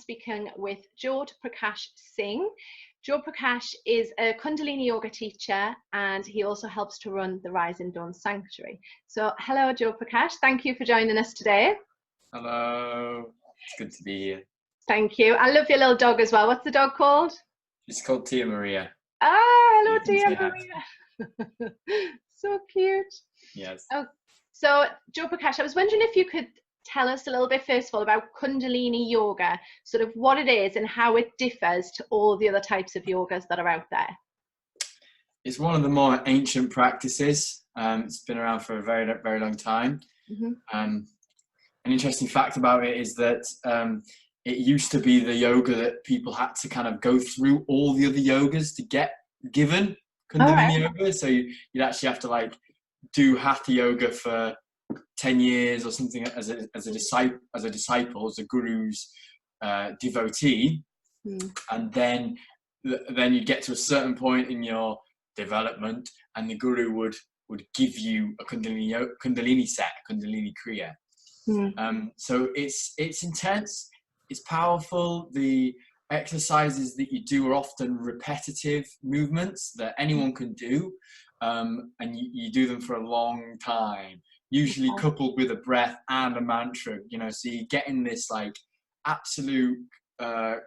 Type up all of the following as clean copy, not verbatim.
speaking with Jote Prakash Singh. Jote Prakash is a Kundalini Yoga teacher, and he also helps to run the Rise and Dawn Sanctuary. So hello, Jote Prakash. Thank you for joining us today. Hello. It's good to be here. Thank you. I love your little dog as well. What's the dog called? She's called Tia Maria. Ah, hello, Tia Maria. So cute. Yes. Oh, so Jote Prakash, I was wondering if you could tell us a little bit, first of all, about Kundalini Yoga, sort of what it is and how it differs to all the other types of yogas that are out there. It's one of the more ancient practices. It's been around for a very, very long time. An interesting fact about it is that it used to be the yoga that people had to kind of go through all the other yogas to get given Kundalini Yoga. So you'd actually have to like do Hatha Yoga for 10 years or something as a disciple, as a guru's devotee, and then you'd get to a certain point in your development, and the guru would give you a Kundalini set, Kundalini Kriya. So it's intense, it's powerful. The exercises that you do are often repetitive movements that anyone can do, and you do them for a long time, usually coupled with a breath and a mantra, you know, so you're getting this like absolute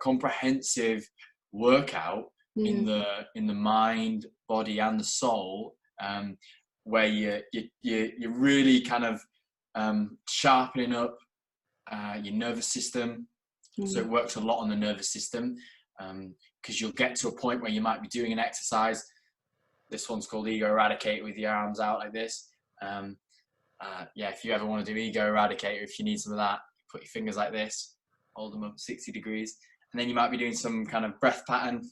comprehensive workout in the mind, body and the soul, where you're really kind of sharpening up your nervous system. So it works a lot on the nervous system, because you'll get to a point where you might be doing an exercise. This one's called Ego Eradicate, with your arms out like this. If you ever want to do Ego Eradicator, if you need some of that, put your fingers like this, hold them up 60 degrees, and then you might be doing some kind of breath pattern,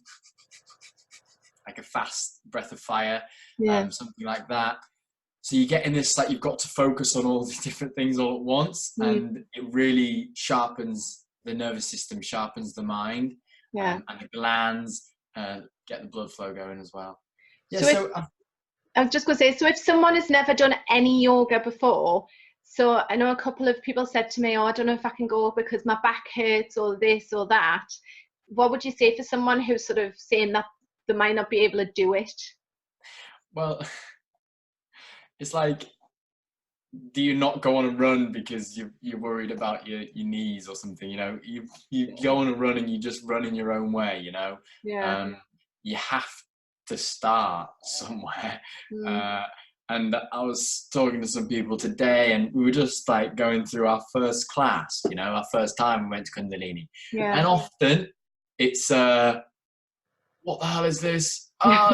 like a fast breath of fire, something like that. So you get in this, like, you've got to focus on all the different things all at once, and it really sharpens the nervous system, sharpens the mind, and the glands, get the blood flow going as well. So I was just going to say, so if someone has never done any yoga before, so I know a couple of people said to me, oh, I don't know if I can go because my back hurts or this or that. What would you say for someone who's sort of saying that they might not be able to do it? Well, it's like, do you not go on a run because you're worried about your knees or something? You know, you go on a run and you just run in your own way, you know? You have to start somewhere. And I was talking to some people today, and we were just like going through our first class, you know, our first time we went to Kundalini. And often it's what the hell is this?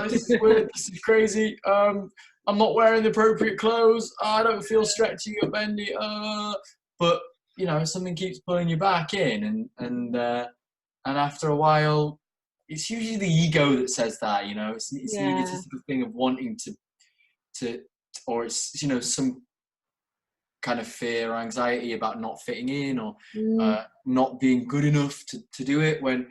This is weird, this is crazy. I'm not wearing the appropriate clothes. I don't feel stretchy or bendy. But you know, something keeps pulling you back in, and after a while, it's usually the ego that says that. You know, it's the egotistical thing of wanting to, or it's, you know, some kind of fear or anxiety about not fitting in, or not being good enough to do it. When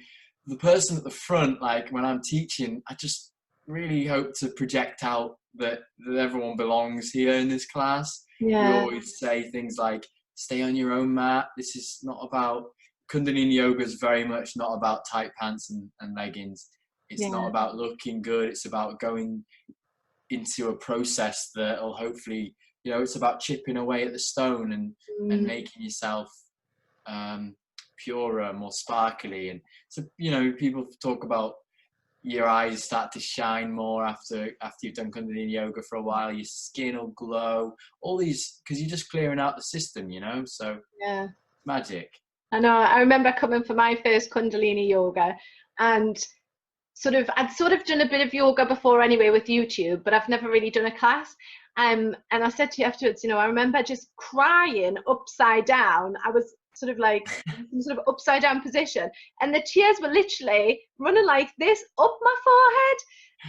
the person at the front, like when I'm teaching, I just really hope to project out that everyone belongs here in this class. We always say things like, stay on your own mat. This is not about, Kundalini Yoga is very much not about tight pants and leggings. It's not about looking good. It's about going into a process that will hopefully, you know, it's about chipping away at the stone and making yourself purer, more sparkly. And so, you know, people talk about your eyes start to shine more after you've done Kundalini Yoga for a while. Your skin will glow. All these, because you're just clearing out the system, you know. So magic. I know. I remember coming for my first Kundalini Yoga, and I'd sort of done a bit of yoga before anyway with YouTube, but I've never really done a class. And I said to you afterwards, you know, I remember just crying upside down. I was sort of like in sort of upside down position, and the tears were literally running like this up my forehead.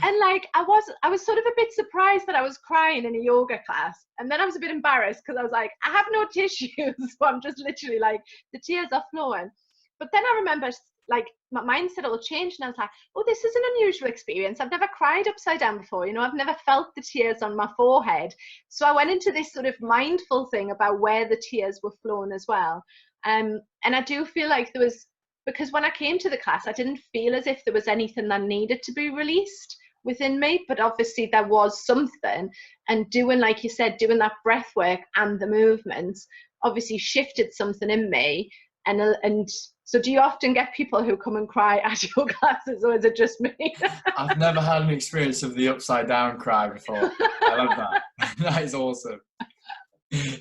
And like I was sort of a bit surprised that I was crying in a yoga class, and then I was a bit embarrassed because I was like, I have no tissues, so I'm just literally like, the tears are flowing. But then I remember, like, my mindset all changed, and I was like, oh, this is an unusual experience. I've never cried upside down before, you know, I've never felt the tears on my forehead. So I went into this sort of mindful thing about where the tears were flowing as well. And I do feel like there was because when I came to the class, I didn't feel as if there was anything that needed to be released within me, but obviously there was something. And doing, like you said, doing that breath work and the movements obviously shifted something in me. And so do you often get people who come and cry at your classes, or is it just me? I've never had an experience of the upside down cry before. I love that. That is awesome.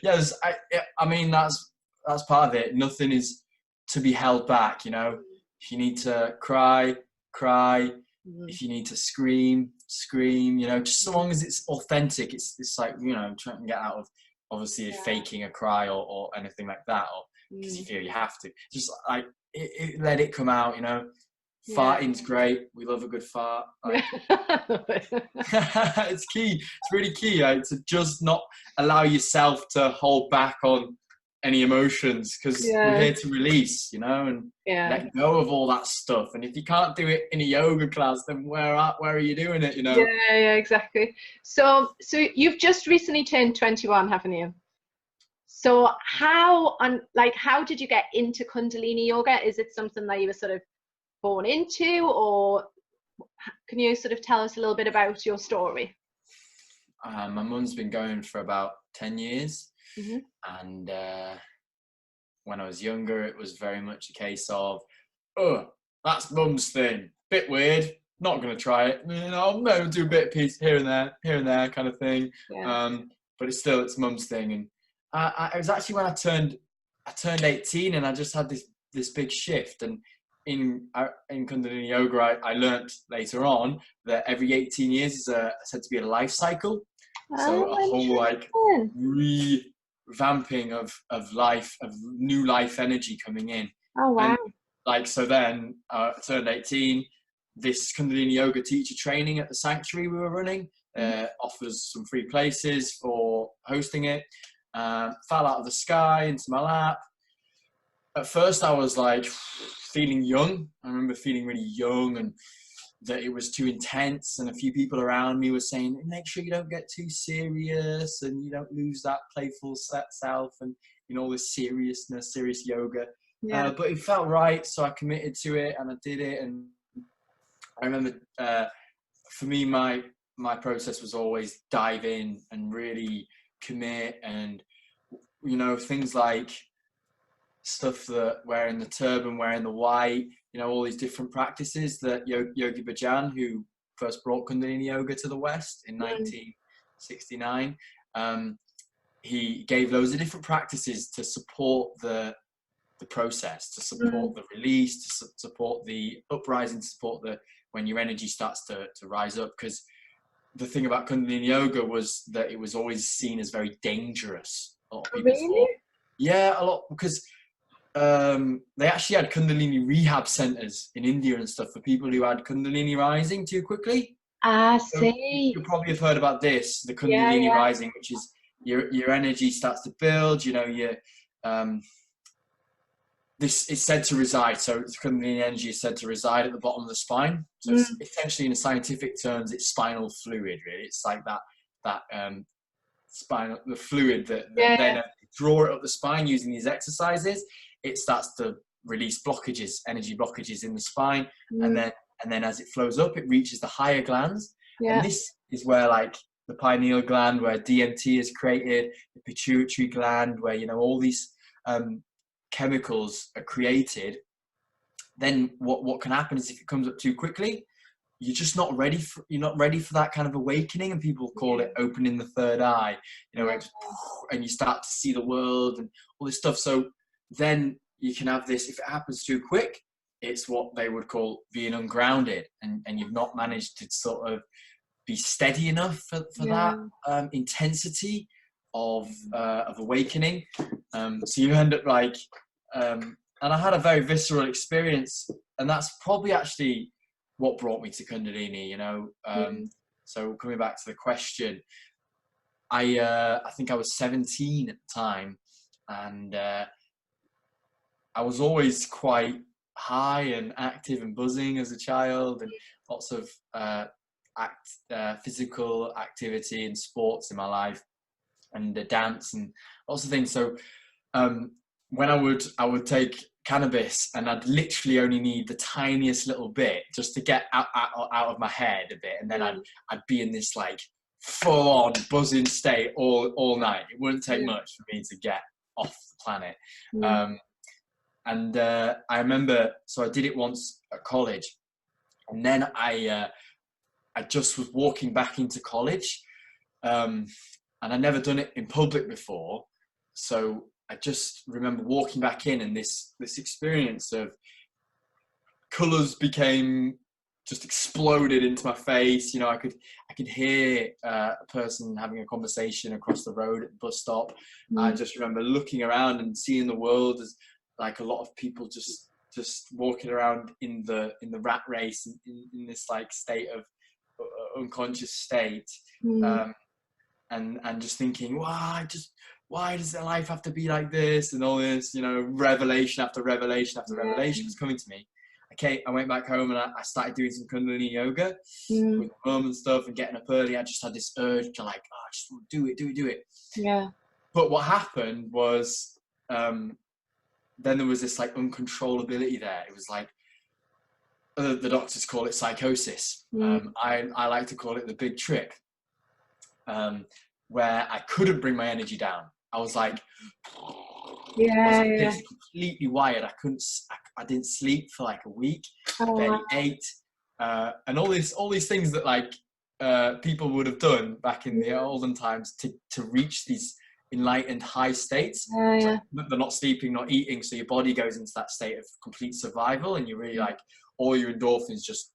Yes, I mean, that's part of it. Nothing is to be held back, you know. If you need to cry, cry. If you need to scream, scream, you know, just so long as it's authentic. It's like, you know, trying to get out of obviously faking a cry or anything like that, or because you feel you have to. Just like let it come out, you know. Farting's great. We love a good fart. Like, it's key. It's really key, like, to just not allow yourself to hold back on any emotions, because we're here to release, you know, and let go of all that stuff. And if you can't do it in a yoga class, then where are you doing it, you know? Yeah, exactly. So you've just recently turned 21, haven't you? So how did you get into Kundalini Yoga? Is it something that you were sort of born into, or can you sort of tell us a little bit about your story? My mum's been going for about 10 years. And when I was younger, it was very much a case of, oh, that's mum's thing, bit weird, not going to try it, you know, I'm going to do a bit of piece here and there kind of thing. But it's mum's thing. And it was actually when I turned 18, and I just had this big shift. And in Kundalini Yoga, I learned later on that every 18 years is said to be a life cycle. So a whole like revamping of life, of new life energy coming in. Oh wow! And like, so then I turned 18. This Kundalini Yoga teacher training at the sanctuary we were running offers some free places for hosting it. Fell out of the sky into my lap. At first I was like feeling young. I remember feeling really young, and that it was too intense, and a few people around me were saying, make sure you don't get too serious and you don't lose that playful self, and you know, all this seriousness, serious yoga. But it felt right, so I committed to it and I did it. And I remember for me, my process was always dive in and really commit, and you know, things like stuff that wearing the turban, wearing the white, you know, all these different practices that Yogi Bhajan, who first brought Kundalini Yoga to the West in 1969, he gave loads of different practices to support the process, to support the release, to support the uprising, to support when your energy starts to rise up. Because the thing about Kundalini Yoga was that it was always seen as very dangerous. A lot of people thought, a lot, because they actually had Kundalini rehab centers in India and stuff for people who had Kundalini rising too quickly. I So see. you probably have heard about this, the Kundalini rising, which is your energy starts to build, you know, this is said to reside. So Kundalini energy is said to reside at the bottom of the spine. So it's essentially, in scientific terms, it's spinal fluid, really. It's like that spinal, the fluid that then draw it up the spine using these exercises. It starts to release blockages, energy blockages in the spine, and then as it flows up, it reaches the higher glands. And this is where, like, the pineal gland, where DMT is created, the pituitary gland, where, you know, all these chemicals are created. Then what can happen is, if it comes up too quickly, you're just not ready for that kind of awakening, and people call it opening the third eye, you know, and you start to see the world and all this stuff. So then you can have this, if it happens too quick, it's what they would call being ungrounded, and you've not managed to sort of be steady enough for that intensity of awakening. So you end up like, and I had a very visceral experience, and that's probably actually what brought me to Kundalini, you know. So coming back to the question, I think I was 17 at the time, and I was always quite high and active and buzzing as a child, and lots of physical activity and sports in my life, and dance and lots of things. So when I would take cannabis, and I'd literally only need the tiniest little bit just to get out of my head a bit, and then I'd be in this like full-on buzzing state all night. It wouldn't take much for me to get off the planet. And I remember, so I did it once at college, and then I just was walking back into college, and I'd never done it in public before, so I just remember walking back in, and this experience of colours just exploded into my face. You know, I could hear a person having a conversation across the road at the bus stop. I just remember looking around and seeing the world as like a lot of people just walking around in the rat race, in this like state of unconscious state, and just thinking, why does their life have to be like this, and all this, you know, revelation after revelation after revelation was coming to me. Okay, I went back home and I started doing some Kundalini Yoga with my mum and stuff, and getting up early. I just had this urge to like, I just want to do it. Yeah. But what happened was, then there was this like uncontrollability there. It was like, the doctors call it psychosis. I like to call it the big trip, where I couldn't bring my energy down. I was like, this, completely wired. I didn't sleep for like a week. Barely ate, and all these things that like people would have done back in the olden times to reach these enlightened high states. So they're not sleeping, not eating, so your body goes into that state of complete survival, and you're really like, all your endorphins just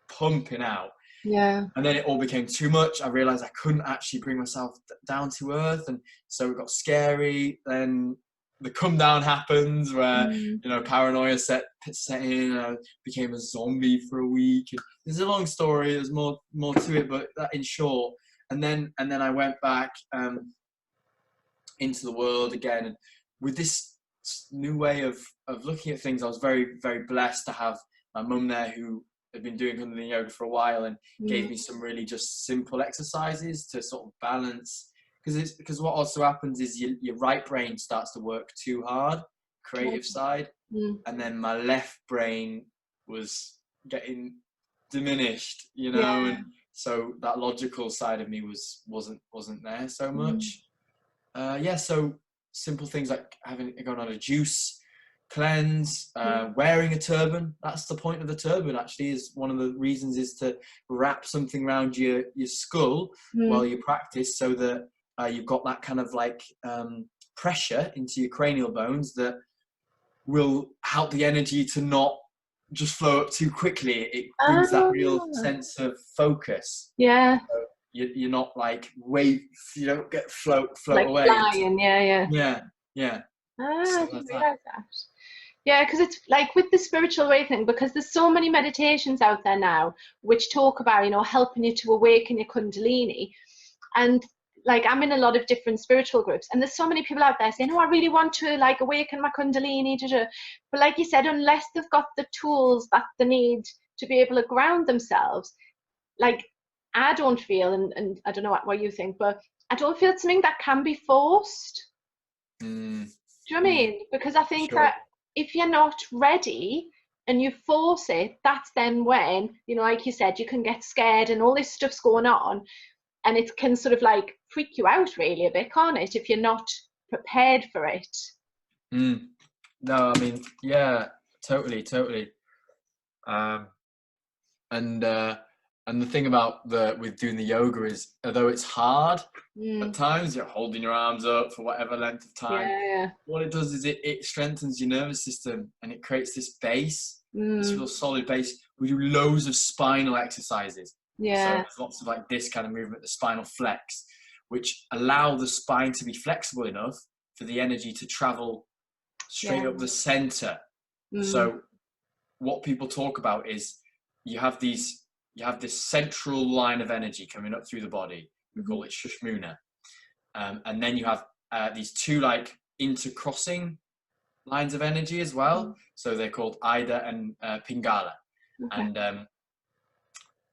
pumping out. And then it all became too much. I realized I couldn't actually bring myself down to earth, and so it got scary. Then the come down happens, where you know, paranoia set in. I became a zombie for a week. There's a long story. There's more to it, but that in short. And then I went back into the world again, and with this new way of looking at things, I was very, very blessed to have my mum there, who had been doing Kundalini Yoga for a while, and gave me some really just simple exercises to sort of balance, because what also happens is your right brain starts to work too hard, creative side, and then my left brain was getting diminished, you know, and so that logical side of me wasn't there so much. So simple things like going on a juice cleanse, wearing a turban. That's the point of the turban, actually, is one of the reasons, is to wrap something around your skull while you practice, so that you've got that kind of like pressure into your cranial bones that will help the energy to not just flow up too quickly. It brings that real sense of focus. So you're not like you don't get float like away. Flying, because it's like with the spiritual awakening, because there's so many meditations out there now which talk about, you know, helping you to awaken your Kundalini. And like, I'm in a lot of different spiritual groups, and there's so many people out there saying, oh, I really want to like awaken my Kundalini, but like you said, unless they've got the tools that they need to be able to ground themselves, like, I don't feel, and I don't know what you think, but I don't feel it's something that can be forced. Do you know what I mean? Because I think that if you're not ready and you force it, that's then when, you know, like you said, you can get scared and all this stuff's going on, and it can sort of like freak you out really a bit, can't it, if you're not prepared for it? No, I mean, yeah, totally. And the thing about with doing the yoga is, although it's hard at times, you're holding your arms up for whatever length of time. What it does is it strengthens your nervous system, and it creates this base, this real solid base. We do loads of spinal exercises. So there's lots of like this kind of movement, the spinal flex, which allow the spine to be flexible enough for the energy to travel straight up the center. So what people talk about is you have this central line of energy coming up through the body. We call it Shushmuna. And then you have these two like intercrossing lines of energy as well. So they're called Ida and Pingala. And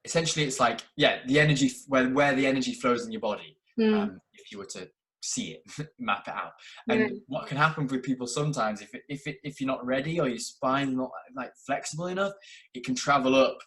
essentially it's like, the energy, where the energy flows in your body. If you were to see it, map it out. Yeah. And what can happen with people sometimes, if you're not ready, or your spine's not like flexible enough, it can travel up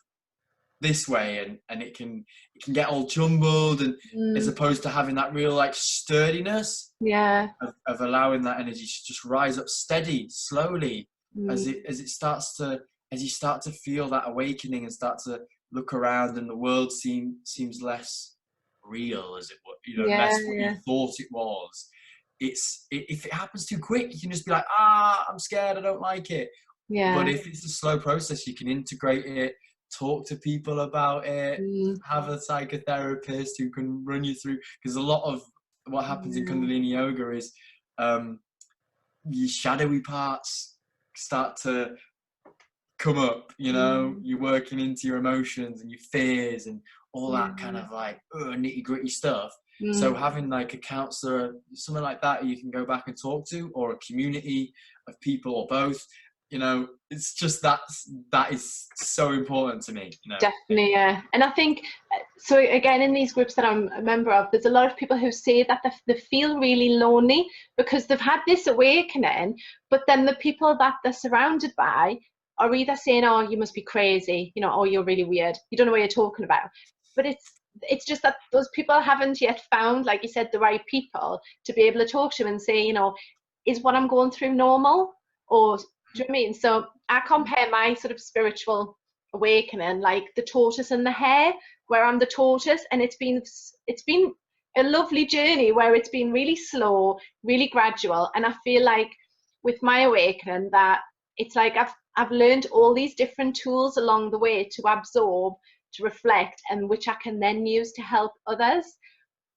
this way, and it can get all jumbled, and as opposed to having that real like sturdiness of allowing that energy to just rise up steady, slowly, as you start to feel that awakening and start to look around, and the world seems less real, as it were, you know, less what you thought it was. If it happens too quick, you can just be like, I'm scared, I don't like it. But if it's a slow process, you can integrate it, talk to people about it, have a psychotherapist who can run you through, because a lot of what happens in Kundalini Yoga is your shadowy parts start to come up, you know, you're working into your emotions and your fears and all that kind of like nitty gritty stuff. So having like a counselor, something like that you can go back and talk to, or a community of people, or both, you know, it's just that is so important to me, you know. Definitely, yeah. And I think, so again, in these groups that I'm a member of, there's a lot of people who say that they feel really lonely because they've had this awakening, but then the people that they're surrounded by are either saying, oh, you must be crazy, you know, oh, you're really weird, you don't know what you're talking about. But it's just that those people haven't yet found, like you said, the right people to be able to talk to and say, you know, is what I'm going through normal? Or do you know what I mean? So I compare my sort of spiritual awakening like the tortoise and the hare, where I'm the tortoise, and it's been a lovely journey where it's been really slow, really gradual. And I feel like with my awakening that it's like I've learned all these different tools along the way to absorb, to reflect, and which I can then use to help others.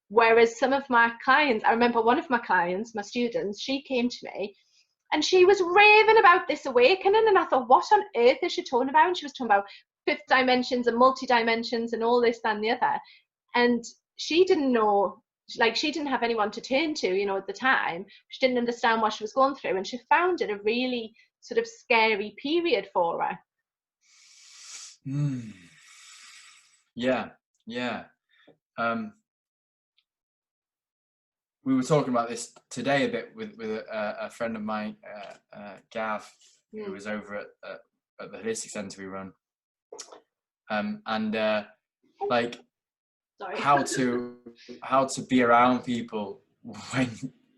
Whereas some of my clients, I remember one of my clients, my students, she came to me and she was raving about this awakening, and I thought, what on earth is she talking about? And she was talking about fifth dimensions and multi-dimensions and all this, that, and the other. And she didn't know, like, she didn't have anyone to turn to, you know, at the time. She didn't understand what she was going through, and she found it a really sort of scary period for her. Yeah. We were talking about this today a bit with a friend of mine, Gav, who was over at the holistic centre we run, and like how to be around people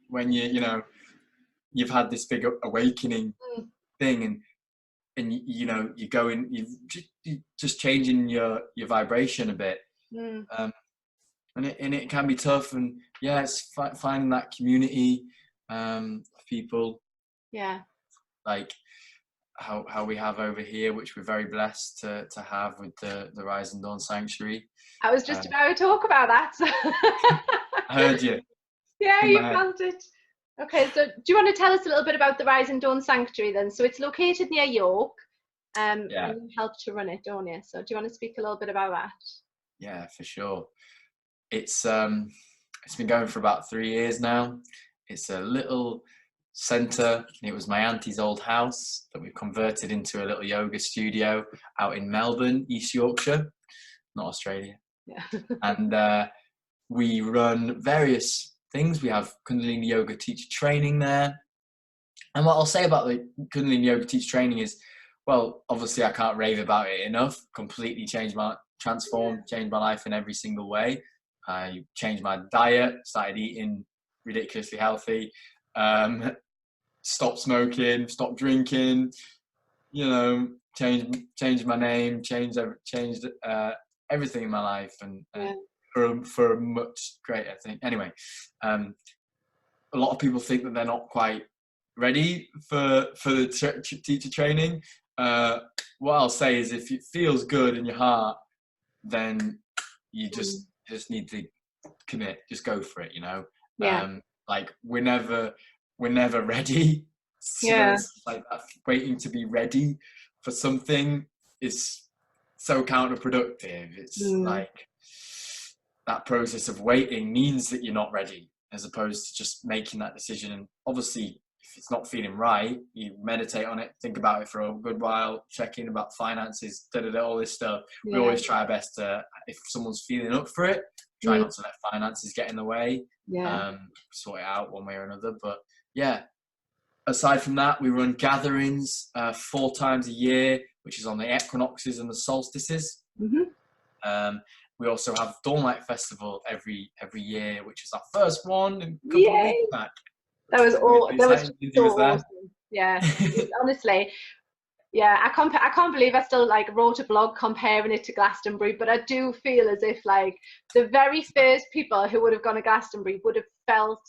when you know you've had this big awakening thing, and you know you go in, you're just changing your vibration a bit. And it can be tough, and it's finding that community of people, like how we have over here, which we're very blessed to have with the Rise and Dawn Sanctuary. I was just about to talk about that. I heard you. Yeah, you felt it. Okay, so do you want to tell us a little bit about the Rise and Dawn Sanctuary then? So it's located near York, and you help to run it, don't you? So do you want to speak a little bit about that? Yeah, for sure. It's been going for about 3 years now. It's a little centre. It was my auntie's old house that we've converted into a little yoga studio out in Melbourne, East Yorkshire, not Australia. And we run various things. We have Kundalini Yoga teacher training there. And what I'll say about the Kundalini Yoga teacher training is, well, obviously I can't rave about it enough. Completely changed my life in every single way. I changed my diet, started eating ridiculously healthy, stopped smoking, stopped drinking, you know, changed my name, changed everything in my life, and for a much greater thing. Anyway, a lot of people think that they're not quite ready for the teacher training. What I'll say is, if it feels good in your heart, then you just need to commit, just go for it, you know. Like we're never ready. So it's like that, waiting to be ready for something is so counterproductive. It's like that process of waiting means that you're not ready, as opposed to just making that decision. And obviously if it's not feeling right, you meditate on it, think about it for a good while, check in about finances, all this stuff. We always try our best to, if someone's feeling up for it, try not to let finances get in the way. Yeah. Sort it out one way or another. But yeah, aside from that, we run gatherings 4 times a year, which is on the equinoxes and the solstices. We also have Dawn Light Festival every year, which is our first one in a couple of weeks back. That was so awesome. Yeah, honestly. Yeah, I can't believe I still like wrote a blog comparing it to Glastonbury, but I do feel as if like the very first people who would have gone to Glastonbury would have felt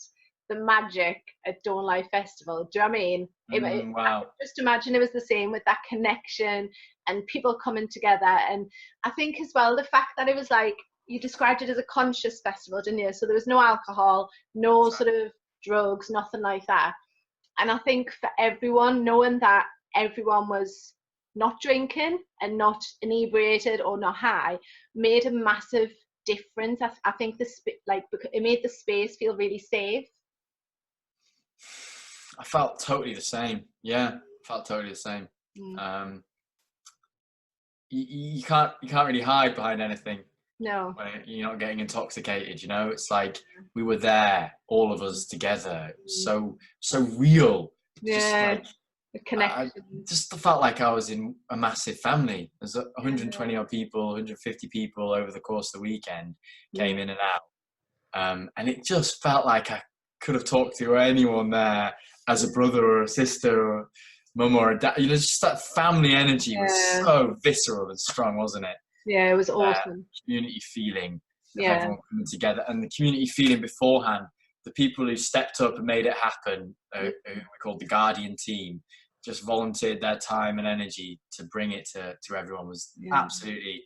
the magic at Dawn Light Festival. Do you know what I mean? Wow. I just imagine it was the same with that connection and people coming together. And I think as well, the fact that it was like, you described it as a conscious festival, didn't you? So there was no alcohol, no sort of drugs, nothing like that. And I think for everyone, knowing that everyone was not drinking and not inebriated or not high made a massive difference. I think it made the space feel really safe. I felt totally the same. Yeah, felt totally the same. You can't really hide behind anything. No. When you're not getting intoxicated, you know. It's like we were there, all of us together. So real. Yeah. Just like the connection. I just felt like I was in a massive family. There's 120 odd people, 150 people over the course of the weekend came in and out. And it just felt like I could have talked to anyone there as a brother or a sister or mum or a dad. You know, just that family energy was so visceral and strong, wasn't it? Yeah, it was awesome. Community feeling of everyone coming together, and the community feeling beforehand. The people who stepped up and made it happen, who we called the Guardian team, just volunteered their time and energy to bring it to everyone. Was absolutely.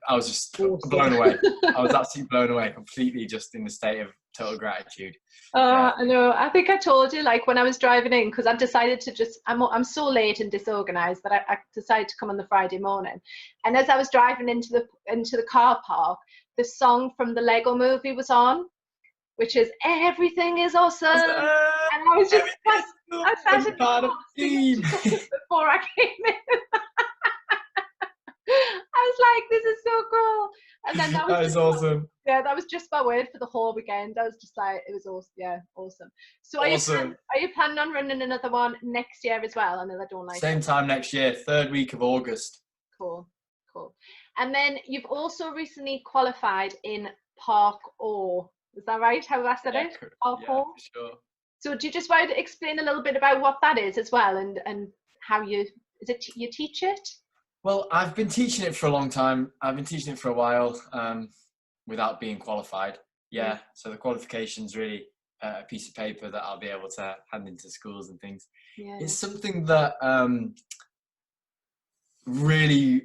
I was just blown away. I was absolutely blown away, completely just in the state of total gratitude. I know. I think I told you, like when I was driving in, because I decided to just, I'm so late and disorganized that I decided to come on the Friday morning. And as I was driving into the car park, the song from the Lego movie was on, which is "Everything is Awesome." And I was just, I started part of the team before I came in. I was like, this is so cool. And then that was awesome. Yeah, that was just my word for the whole weekend. I was just like, it was awesome. Yeah, awesome. So are you planning on running another one next year as well? Another Dawn Light? Same time next year, 3rd week of August. Cool. And then you've also recently qualified in parkour. Is that right? How I said it? Parkour? Yeah, sure. So do you just want to explain a little bit about what that is as well, and how you teach it? Well, I've been teaching it for a long time. I've been teaching it for a while without being qualified. Yeah, so the qualification's really a piece of paper that I'll be able to hand into schools and things. Yeah. It's something that really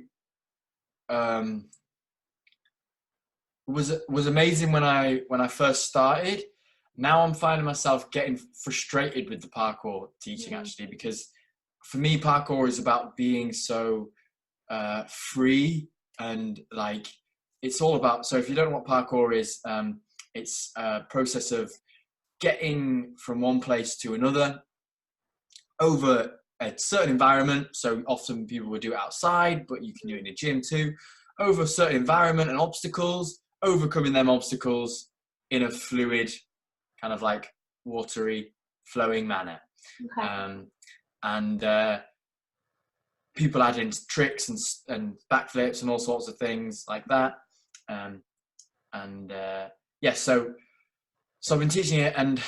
was amazing when I first started. Now I'm finding myself getting frustrated with the parkour teaching actually, because for me parkour is about being so free, and like it's all about, so if you don't know what parkour is, it's a process of getting from one place to another over a certain environment. So often people would do it outside, but you can do it in a gym too, over a certain environment and obstacles, overcoming them obstacles in a fluid kind of like watery flowing manner. People add in tricks and backflips and all sorts of things like that. So I've been teaching it and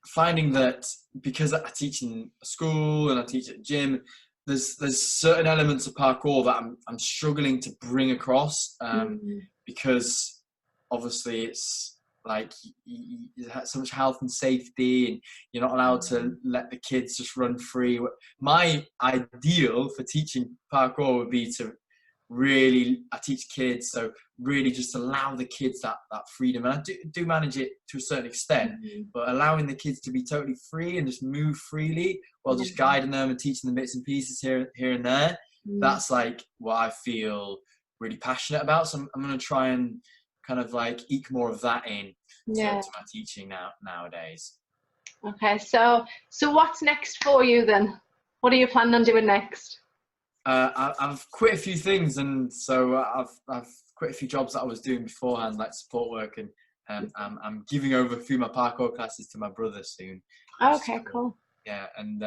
finding that because I teach in a school and I teach at a gym, there's certain elements of parkour that I'm struggling to bring across because obviously it's like you have so much health and safety, and you're not allowed to let the kids just run free. My ideal for teaching parkour would be to really, I teach kids, so really just allow the kids that freedom, and I do manage it to a certain extent, but allowing the kids to be totally free and just move freely while just guiding them and teaching them bits and pieces here and there. That's like what I feel really passionate about, so I'm going to try and kind of like eke more of that in to my teaching nowadays. Okay, so what's next for you then? What are you planning on doing next? I've quit a few things, and so I've quit a few jobs that I was doing beforehand, like support work, and I'm giving over a few of my parkour classes to my brother soon. Okay, cool. Yeah, and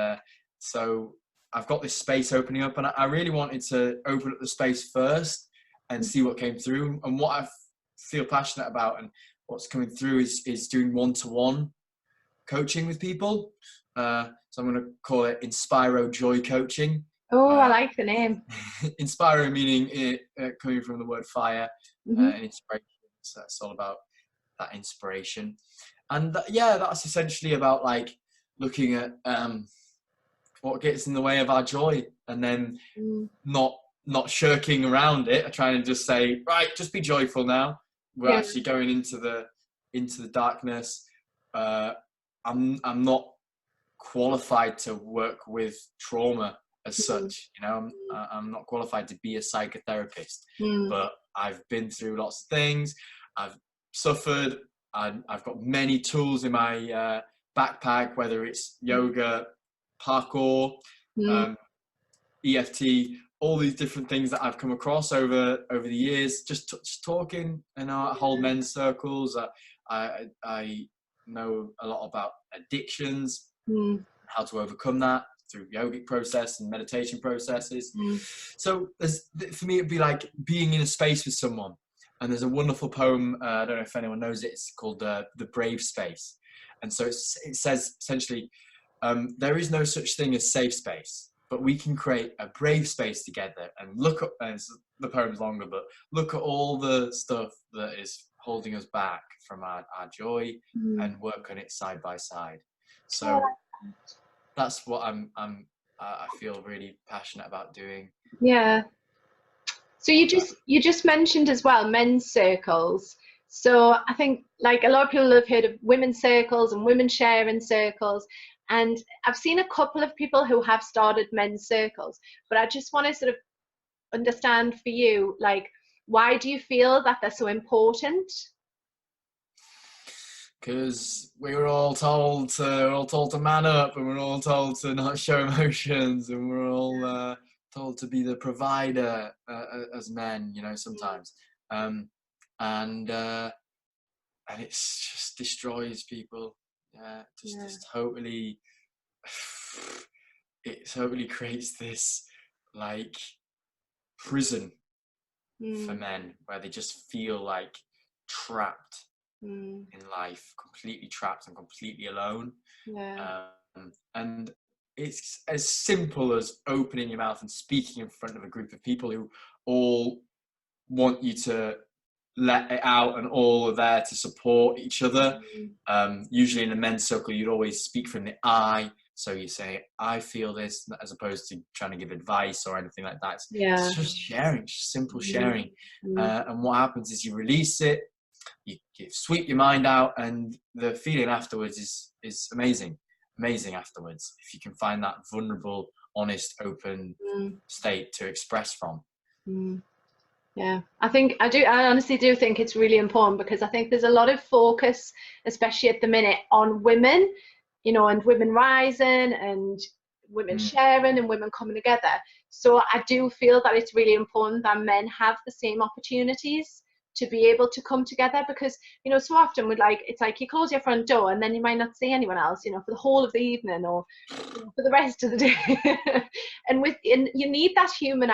so I've got this space opening up, and I really wanted to open up the space first and see what came through. And what I feel passionate about and what's coming through is doing one-to-one coaching with people. So I'm going to call it Inspiro Joy Coaching. Oh, I like the name. Inspiro meaning it coming from the word fire, and inspiration. So it's all about that inspiration. And that's essentially about like looking at what gets in the way of our joy, and then not shirking around it, trying to just say, right, just be joyful now. We're actually going into the darkness. I'm not qualified to work with trauma as such, you know. I'm not qualified to be a psychotherapist, but I've been through lots of things. I've suffered. I've got many tools in my backpack, whether it's yoga, parkour, EFT, all these different things that I've come across over the years. Just talking, and I hold men's circles. I know a lot about addictions, how to overcome that through yogic process and meditation processes. So for me, it'd be like being in a space with someone. And there's a wonderful poem, I don't know if anyone knows it, it's called The Brave Space. And so it says essentially, there is no such thing as safe space, but we can create a brave space together and look up, and the poem's longer, but look at all the stuff that is holding us back from our joy and work on it side by side. So that's what I feel really passionate about doing. Yeah. So you just mentioned as well men's circles. So I think like a lot of people have heard of women's circles and women sharing circles, and I've seen a couple of people who have started men's circles, but I just want to sort of understand for you, like, why do you feel that they're so important? Because we're all told to man up, and we're all told to not show emotions, and we're all told to be the provider as men, you know, sometimes, and it just destroys people. Just totally, it totally creates this like prison for men, where they just feel like trapped in life, completely trapped and completely alone. And it's as simple as opening your mouth and speaking in front of a group of people who all want you to let it out and all are there to support each other. Usually in a men's circle, you'd always speak from the I. So you say, I feel this, as opposed to trying to give advice or anything like that. It's just sharing, just simple sharing. And what happens is you release it, you sweep your mind out, and the feeling afterwards is amazing afterwards, if you can find that vulnerable, honest, open state to express from. Yeah, I honestly do think it's really important, because I think there's a lot of focus, especially at the minute, on women, you know, and women rising and women sharing and women coming together. So I do feel that it's really important that men have the same opportunities to be able to come together, because, you know, so often it's like you close your front door and then you might not see anyone else, you know, for the whole of the evening or for the rest of the day. and you need that human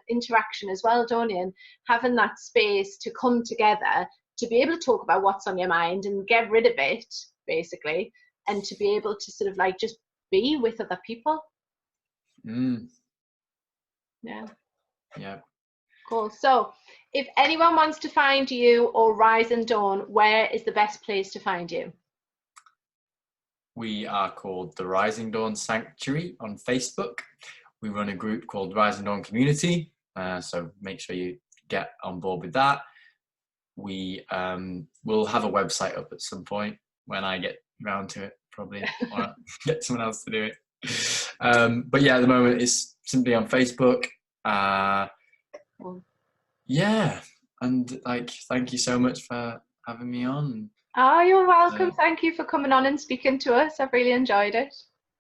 interaction as well, don't you? And having that space to come together to be able to talk about what's on your mind and get rid of it, basically, and to be able to sort of like just be with other people. Yeah. Cool. So if anyone wants to find you or Rise and Dawn, where is the best place to find you? We are called the Rising Dawn Sanctuary on Facebook. We run a group called Rising Dawn Community, so make sure you get on board with that. We will have a website up at some point when I get around to it, probably, or get someone else to do it. But yeah, at the moment it's simply on Facebook. Yeah, and like, thank you so much for having me on. Oh, you're welcome. Thank you for coming on and speaking to us. I've really enjoyed it.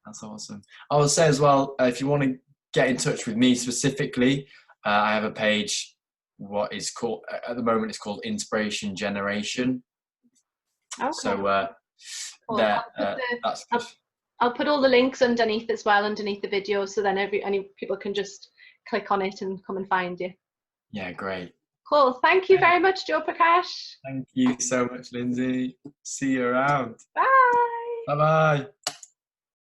That's awesome. I will say as well, if you want to get in touch with me specifically, I have a page, what is called, at the moment, it's called Inspiration Generation. Okay. So Cool. that's good. I'll put all the links underneath as well, underneath the video, so then any people can just click on it and come and find you. Yeah, great. Cool. Thank you very much, Jote Prakash. Thank you so much, Lindsay. See you around. Bye. Bye-bye.